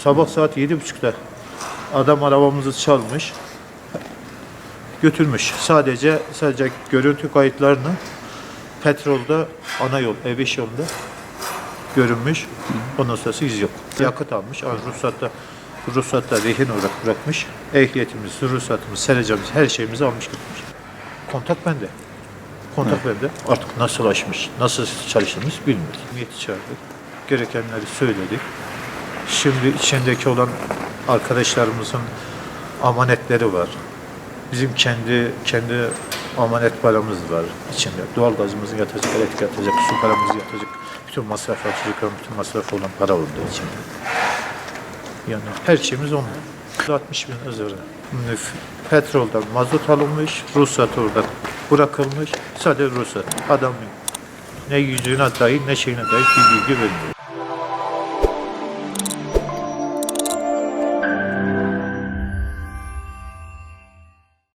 Sabah saat 7.30'da adam arabamızı çalmış, götürmüş. Sadece görüntü kayıtlarını petrolda ana yol, E5 yolunda görünmüş. Ondan sonrası iz yok. Yakıt almış. Ruhsatta rehin olarak bırakmış. Ehliyetimiz, ruhsatımız, serecamız, her şeyimizi almış gitmiş. Kontak bende. Kontak bende. Artık nasıl açmış, nasıl çalıştığımız bilmiyoruz. Emniyeti çağırdık. Gerekenleri söyledik. Şimdi içindeki olan arkadaşlarımızın amanetleri var. Bizim kendi amanet paramız var içinde. Doğalgazımızın yatacak, elektrik yatacak, su paramız yatacak. Bütün masraflar, çocukların bütün masrafı olan para oldu içinde. Yani her şeyimiz onunla. 60 bin üzeri. Petrolden mazot alınmış, ruhsat oradan bırakılmış. Sadece ruhsat. Adam ne yüzüğüne dair ne şeyine dair bir bilgi vermiyor.